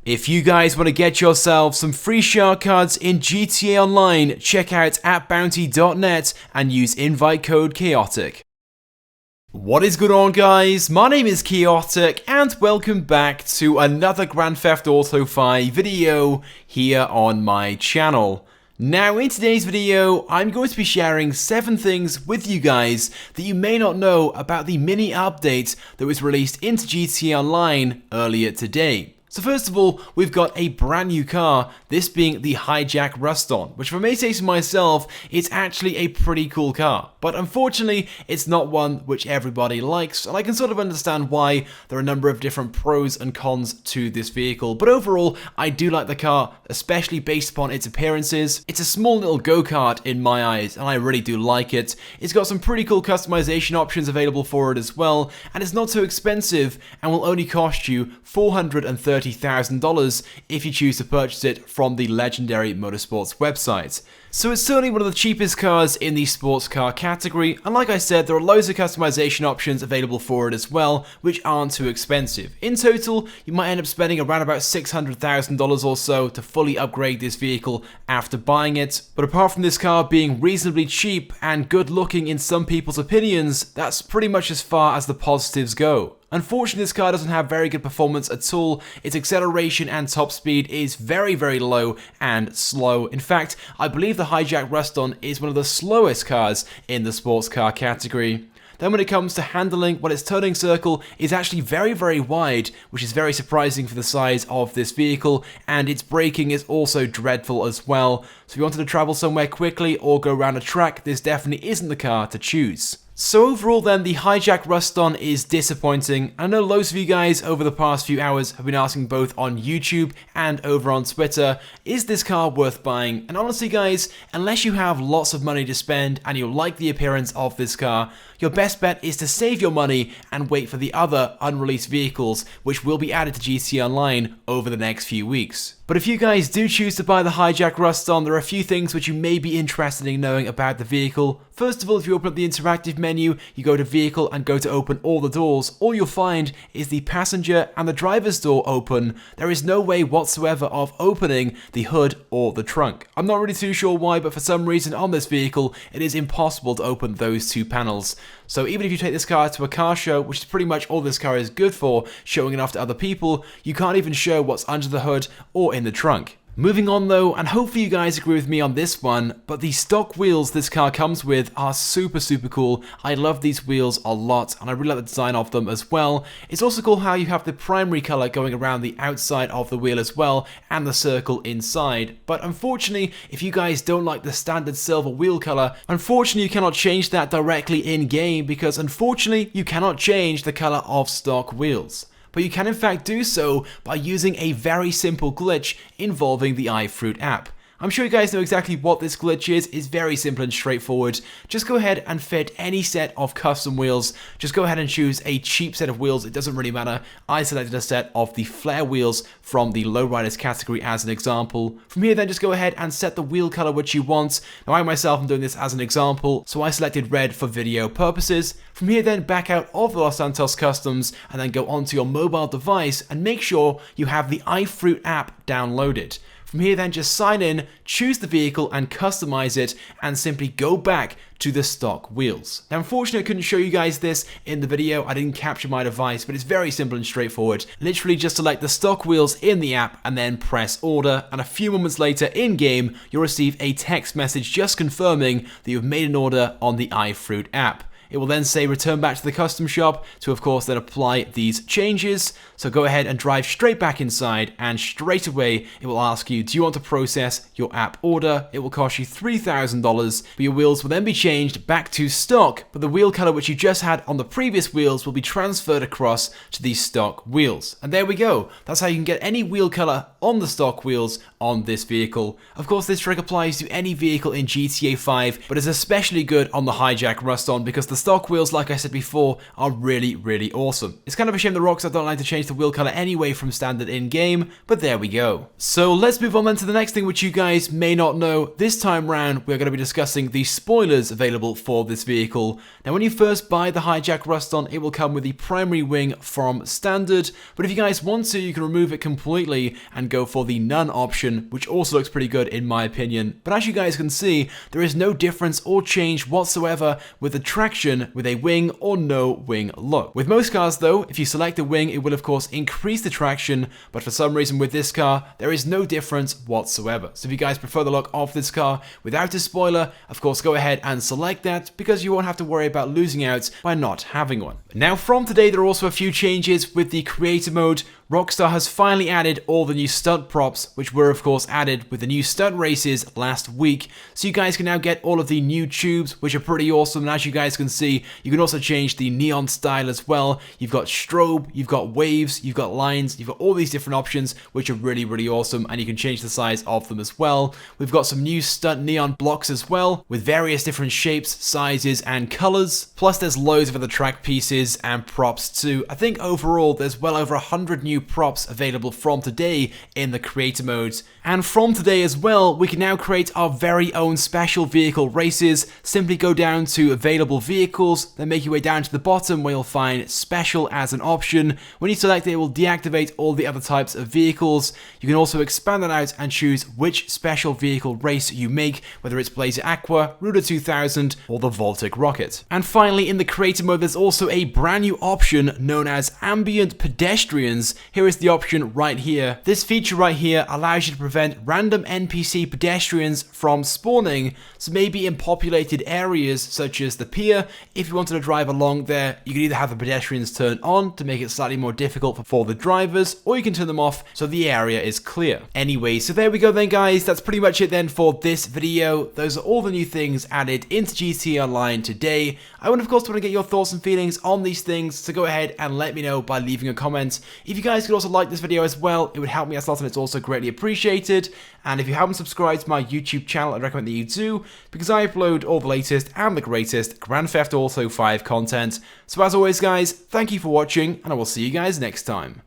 If you guys want to get yourself some free shark cards in GTA Online, check out appbounty.net and use invite code Chaotic. What is going on, guys? My name is Chaotic and welcome back to another Grand Theft Auto 5 video here on my channel. Now, in today's video, I'm going to be sharing 7 things with you guys that you may not know about the mini update that was released into GTA Online earlier today. So first of all, we've got a brand new car, this being the Hijak Ruston, which if I may say so myself, it's actually a pretty cool car. But unfortunately, it's not one which everybody likes, and I can sort of understand why. There are a number of different pros and cons to this vehicle. But overall, I do like the car, especially based upon its appearances. It's a small little go-kart in my eyes, and I really do like it. It's got some pretty cool customization options available for it as well, and it's not too expensive, and will only cost you $430,000 if you choose to purchase it from the Legendary Motorsports website. So it's certainly one of the cheapest cars in the sports car category, and like I said, there are loads of customization options available for it as well, which aren't too expensive. In total, you might end up spending around about $600,000 or so to fully upgrade this vehicle after buying it. But apart from this car being reasonably cheap and good looking in some people's opinions, that's pretty much as far as the positives go. Unfortunately, this car doesn't have very good performance at all. Its acceleration and top speed is very, very low and slow. In fact, I believe the Hijak Ruston is one of the slowest cars in the sports car category. Then when it comes to handling, well, its turning circle is actually very, very wide, which is very surprising for the size of this vehicle, and its braking is also dreadful as well. So if you wanted to travel somewhere quickly or go around a track, this definitely isn't the car to choose. So overall then, the Hijak Ruston is disappointing. I know loads of you guys over the past few hours have been asking both on YouTube and over on Twitter, is this car worth buying? And honestly guys, unless you have lots of money to spend and you like the appearance of this car, your best bet is to save your money and wait for the other unreleased vehicles which will be added to GTA Online over the next few weeks. But if you guys do choose to buy the Hijak Ruston, there are a few things which you may be interested in knowing about the vehicle. First of all, if you open up the interactive menu, you go to vehicle and go to open all the doors, all you'll find is the passenger and the driver's door open. There is no way whatsoever of opening the hood or the trunk. I'm not really too sure why, but for some reason on this vehicle, it is impossible to open those two panels. So even if you take this car to a car show, which is pretty much all this car is good for, showing it off to other people, you can't even show what's under the hood or in the trunk. Moving on though, and hopefully you guys agree with me on this one, but the stock wheels this car comes with are super cool. I love these wheels a lot, and I really like the design of them as well. It's also cool how you have the primary color going around the outside of the wheel as well, and the circle inside. But unfortunately, if you guys don't like the standard silver wheel color, unfortunately you cannot change that directly in game, because unfortunately you cannot change the color of stock wheels. But you can in fact do so by using a very simple glitch involving the Icefruit app. I'm sure you guys know exactly what this glitch is. It's very simple and straightforward. Just go ahead and fit any set of custom wheels. Just go ahead and choose a cheap set of wheels. It doesn't really matter. I selected a set of the flare wheels from the lowriders category as an example. From here then just go ahead and set the wheel color which you want. Now I myself am doing this as an example, so I selected red for video purposes. From here then back out of the Los Santos Customs and then go onto your mobile device and make sure you have the Icefruit app downloaded. From here then just sign in, choose the vehicle and customize it, and simply go back to the stock wheels. Now unfortunately I couldn't show you guys this in the video, I didn't capture my device, but it's very simple and straightforward. Literally just select the stock wheels in the app and then press order, and a few moments later in game you'll receive a text message just confirming that you've made an order on the Icefruit app. It will then say return back to the custom shop to of course then apply these changes. So go ahead and drive straight back inside, and straight away it will ask you, do you want to process your app order? It will cost you $3,000, but your wheels will then be changed back to stock, but the wheel color which you just had on the previous wheels will be transferred across to these stock wheels. And there we go. That's how you can get any wheel color on the stock wheels on this vehicle. Of course this trick applies to any vehicle in GTA 5, but is especially good on the Hijak Ruston because the stock wheels, like I said before, are really, really awesome. It's kind of a shame that Rockstar don't like to change the wheel color anyway from standard in-game, but there we go. So let's move on then to the next thing which you guys may not know. This time round, we're going to be discussing the spoilers available for this vehicle. Now, when you first buy the Hijak Ruston, it will come with the primary wing from standard, but if you guys want to, you can remove it completely and go for the none option, which also looks pretty good in my opinion. But as you guys can see, there is no difference or change whatsoever with the traction with a wing or no wing look. With most cars though, if you select a wing, it will of course increase the traction, but for some reason with this car, there is no difference whatsoever. So if you guys prefer the look of this car without a spoiler, of course go ahead and select that, because you won't have to worry about losing out by not having one. Now from today, there are also a few changes with the creator mode. Rockstar has finally added all the new stunt props, which were of course added with the new stunt races last week. So you guys can now get all of the new tubes, which are pretty awesome. And as you guys can see, you can also change the neon style as well. You've got strobe, you've got waves, you've got lines, you've got all these different options, which are really, really awesome. And you can change the size of them as well. We've got some new stunt neon blocks as well, with various different shapes, sizes, and colors. Plus there's loads of other track pieces and props too. I think overall there's well over 100 new props available from today in the creator modes. And from today as well, we can now create our very own special vehicle races. Simply go down to available vehicles, then make your way down to the bottom where you'll find special as an option. When you select it, it will deactivate all the other types of vehicles. You can also expand that out and choose which special vehicle race you make, whether it's Blazer Aqua, Ruder 2000, or the Voltic Rocket. And finally, in the creator mode, there's also a brand new option known as Ambient Pedestrians. Here is the option right here. This feature right here allows you to prevent random NPC pedestrians from spawning. So maybe in populated areas such as the pier, if you wanted to drive along there, you can either have the pedestrians turn on to make it slightly more difficult for the drivers, or you can turn them off so the area is clear. Anyway, so there we go then guys, that's pretty much it then for this video. Those are all the new things added into GTA Online today. I would of course want to get your thoughts and feelings on these things, so go ahead and let me know by leaving a comment. If you guys could also like this video as well, it would help me out a lot and it's also greatly appreciated. And if you haven't subscribed to my YouTube channel, I'd recommend that you do, because I upload all the latest and the greatest Grand Theft Auto 5 content. So as always guys, thank you for watching, and I will see you guys next time.